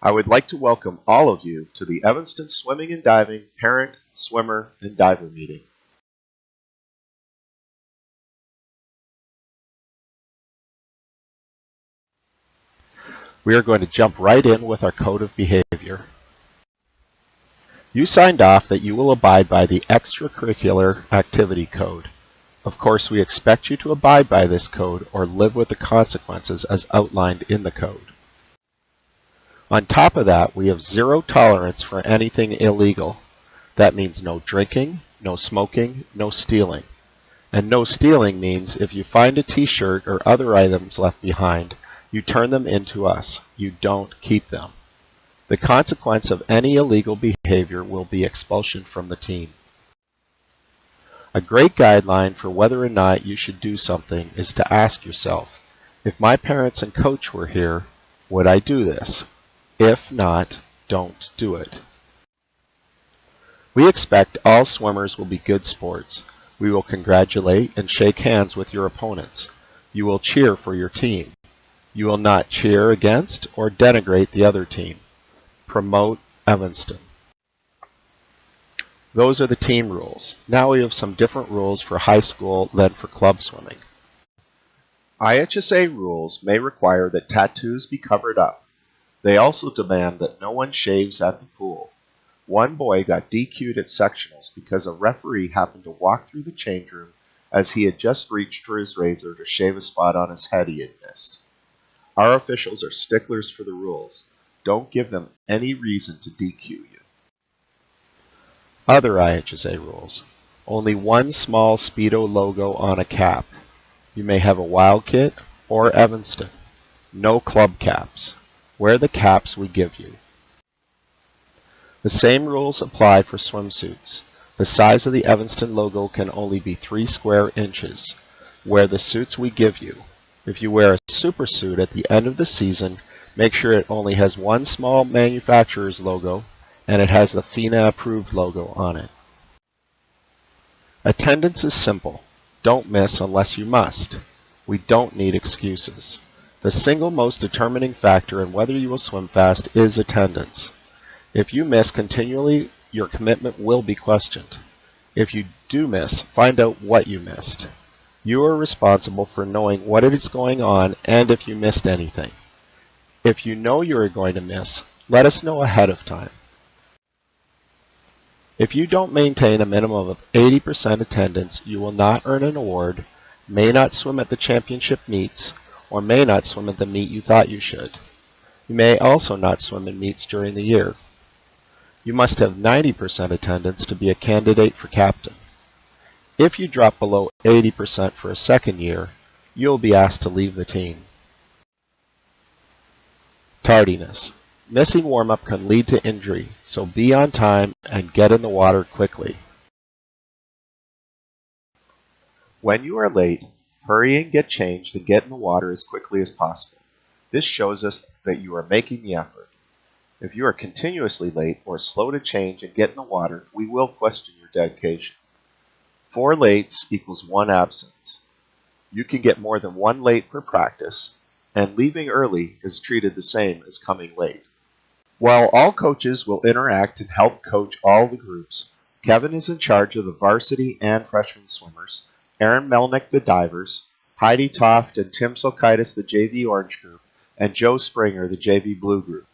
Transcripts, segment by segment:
I would like to welcome all of you to the Evanston Swimming and Diving Parent, Swimmer, and Diver Meeting. We are going to jump right in with our code of behavior. You signed off that you will abide by the extracurricular activity code. Of course, we expect you to abide by this code or live with the consequences as outlined in the code. On top of that, we have zero tolerance for anything illegal. That means no drinking, no smoking, no stealing. And no stealing means if you find a t-shirt or other items left behind, you turn them into us. You don't keep them. The consequence of any illegal behavior will be expulsion from the team. A great guideline for whether or not you should do something is to ask yourself, if my parents and coach were here, would I do this? If not, don't do it. We expect all swimmers will be good sports. We will congratulate and shake hands with your opponents. You will cheer for your team. You will not cheer against or denigrate the other team. Promote Evanston. Those are the team rules. Now we have some different rules for high school than for club swimming. IHSA rules may require that tattoos be covered up. They also demand that no one shaves at the pool. One boy got DQ'd at sectionals because a referee happened to walk through the change room as he had just reached for his razor to shave a spot on his head he had missed. Our officials are sticklers for the rules. Don't give them any reason to DQ you. Other IHSA rules. Only one small Speedo logo on a cap. You may have a Wild Kit or Evanston. No club caps. Wear the caps we give you. The same rules apply for swimsuits. The size of the Evanston logo can only be 3 square inches. Wear the suits we give you. If you wear a super suit at the end of the season, make sure it only has one small manufacturer's logo and it has the FINA approved logo on it. Attendance is simple. Don't miss unless you must. We don't need excuses. The single most determining factor in whether you will swim fast is attendance. If you miss continually, your commitment will be questioned. If you do miss, find out what you missed. You are responsible for knowing what is going on and if you missed anything. If you know you are going to miss, let us know ahead of time. If you don't maintain a minimum of 80% attendance, you will not earn an award, may not swim at the championship meets, or may not swim at the meet you thought you should. You may also not swim in meets during the year. You must have 90% attendance to be a candidate for captain. If you drop below 80% for a second year, you will be asked to leave the team. Tardiness. Missing warm-up can lead to injury, so be on time and get in the water quickly. When you are late, hurry and get changed and get in the water as quickly as possible. This shows us that you are making the effort. If you are continuously late or slow to change and get in the water, we will question your dedication. 4 lates equals 1 absence. You can get more than 1 late per practice, and leaving early is treated the same as coming late. While all coaches will interact and help coach all the groups, Kevin is in charge of the varsity and freshman swimmers, Aaron Melnick the divers, Heidi Toft and Tim Solkaitis the JV Orange group, and Joe Springer the JV Blue group.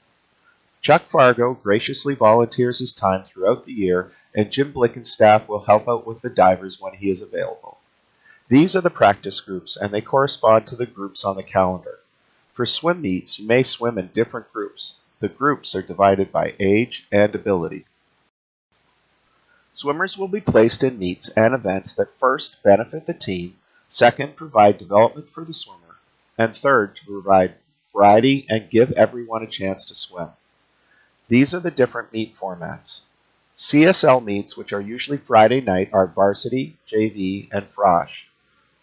Chuck Fargo graciously volunteers his time throughout the year, and Jim Blicken's staff will help out with the divers when he is available. These are the practice groups, and they correspond to the groups on the calendar. For swim meets, you may swim in different groups. The groups are divided by age and ability. Swimmers will be placed in meets and events that first benefit the team, second provide development for the swimmer, and third to provide variety and give everyone a chance to swim. These are the different meet formats. CSL meets, which are usually Friday night, are varsity, JV, and frosh.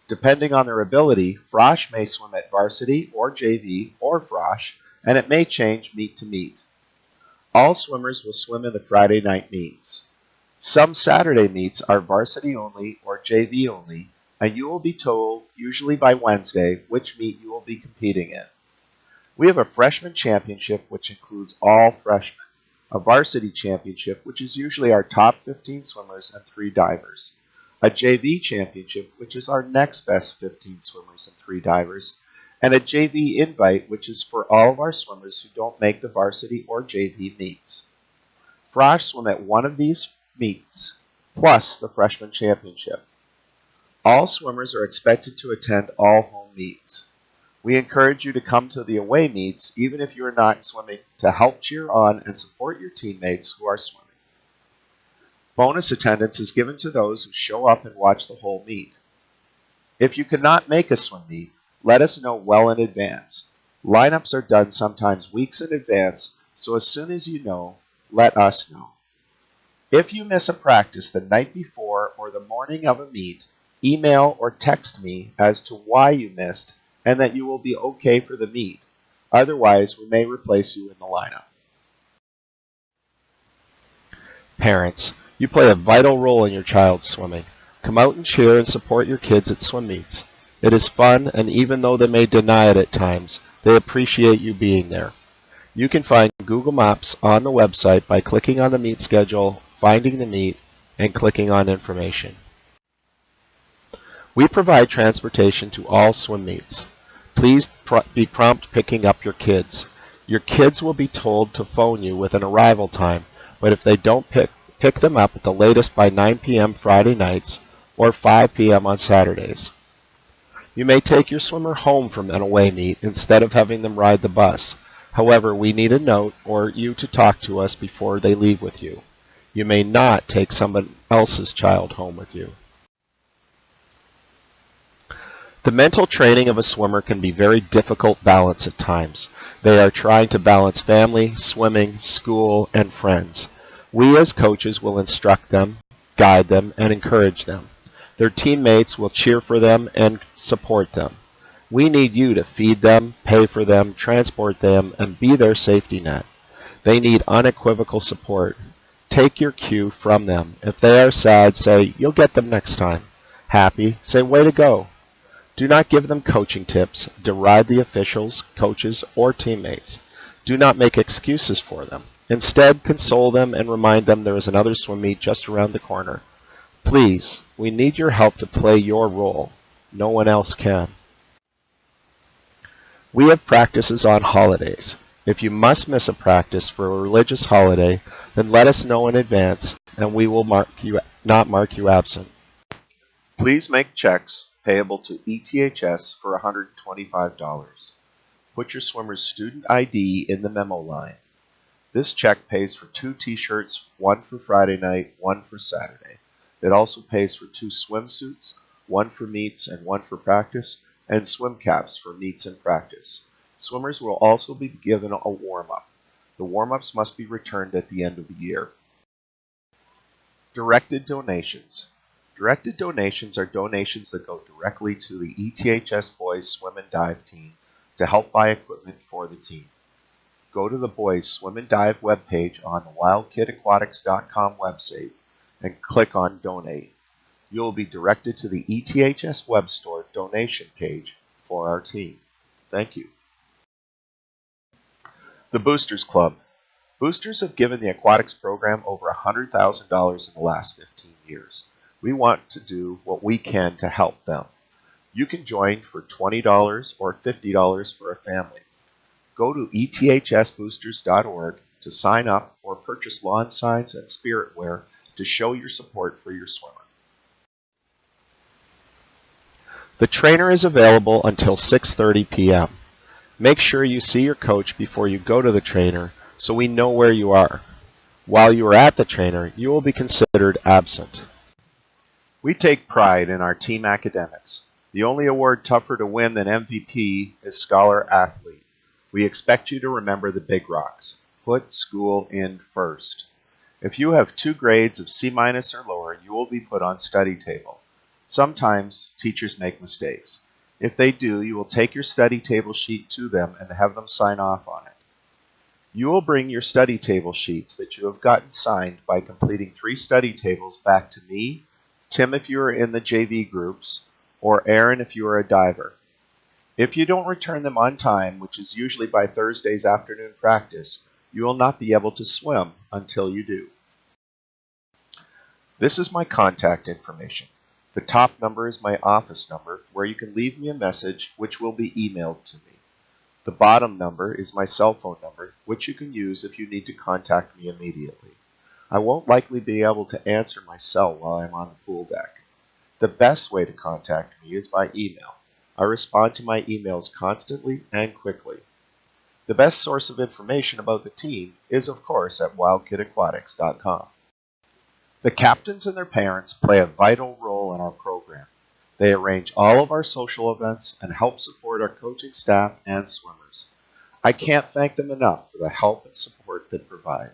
Depending on their ability, frosh may swim at varsity or JV or frosh, and it may change meet to meet. All swimmers will swim in the Friday night meets. Some Saturday meets are varsity only or JV only, and you will be told, usually by Wednesday, which meet you will be competing in. We have a freshman championship, which includes all freshmen, a varsity championship, which is usually our top 15 swimmers and 3 divers, a JV championship, which is our next best 15 swimmers and 3 divers, and a JV invite, which is for all of our swimmers who don't make the varsity or JV meets. Frosh swim at one of these meets, plus the freshman championship. All swimmers are expected to attend all home meets. We encourage you to come to the away meets, even if you are not swimming, to help cheer on and support your teammates who are swimming. Bonus attendance is given to those who show up and watch the whole meet. If you cannot make a swim meet, let us know well in advance. Lineups are done sometimes weeks in advance, so as soon as you know, let us know. If you miss a practice the night before or the morning of a meet, email or text me as to why you missed and that you will be okay for the meet. Otherwise, we may replace you in the lineup. Parents, you play a vital role in your child's swimming. Come out and cheer and support your kids at swim meets. It is fun, and even though they may deny it at times, they appreciate you being there. You can find Google Maps on the website by clicking on the meet schedule, finding the meet, and clicking on information. We provide transportation to all swim meets. Please be prompt picking up your kids. Your kids will be told to phone you with an arrival time, but if they don't pick them up at the latest by 9 p.m. Friday nights or 5 p.m. on Saturdays. You may take your swimmer home from an away meet instead of having them ride the bus. However, we need a note or you to talk to us before they leave with you. You may not take someone else's child home with you. The mental training of a swimmer can be very difficult balance at times. They are trying to balance family, swimming, school, and friends. We as coaches will instruct them, guide them, and encourage them. Their teammates will cheer for them and support them. We need you to feed them, pay for them, transport them, and be their safety net. They need unequivocal support. Take your cue from them. If they are sad, say, "You'll get them next time." Happy, say, "Way to go." Do not give them coaching tips, deride the officials, coaches, or teammates. Do not make excuses for them. Instead, console them and remind them there is another swim meet just around the corner. Please, we need your help to play your role. No one else can. We have practices on holidays. If you must miss a practice for a religious holiday, then let us know in advance and we will not mark you absent. Please make checks payable to ETHS for $125. Put your swimmer's student ID in the memo line. This check pays for 2 t-shirts, one for Friday night, one for Saturday. It also pays for 2 swimsuits, one for meets and one for practice, and swim caps for meets and practice. Swimmers will also be given a warm-up. The warm-ups must be returned at the end of the year. Directed donations. Directed donations are donations that go directly to the ETHS Boys Swim and Dive team to help buy equipment for the team. Go to the Boys Swim and Dive webpage on the wildkidaquatics.com website and click on Donate. You will be directed to the ETHS web store donation page for our team. Thank you. The Boosters Club. Boosters have given the aquatics program over $100,000 in the last 15 years. We want to do what we can to help them. You can join for $20 or $50 for a family. Go to ethsboosters.org to sign up or purchase lawn signs and spirit wear to show your support for your swimmer. The trainer is available until 6:30 p.m. Make sure you see your coach before you go to the trainer so we know where you are. While you are at the trainer, you will be considered absent. We take pride in our team academics. The only award tougher to win than MVP is Scholar Athlete. We expect you to remember the big rocks. Put school in first. If you have 2 grades of C- or lower, you will be put on study table. Sometimes teachers make mistakes. If they do, you will take your study table sheet to them and have them sign off on it. You will bring your study table sheets that you have gotten signed by completing 3 study tables back to me, Tim if you are in the JV groups, or Aaron if you are a diver. If you don't return them on time, which is usually by Thursday's afternoon practice, you will not be able to swim until you do. This is my contact information. The top number is my office number, where you can leave me a message which will be emailed to me. The bottom number is my cell phone number, which you can use if you need to contact me immediately. I won't likely be able to answer my cell while I'm on the pool deck. The best way to contact me is by email. I respond to my emails constantly and quickly. The best source of information about the team is, of course, at wildkidaquatics.com. The captains and their parents play a vital role in our program. They arrange all of our social events and help support our coaching staff and swimmers. I can't thank them enough for the help and support they provide.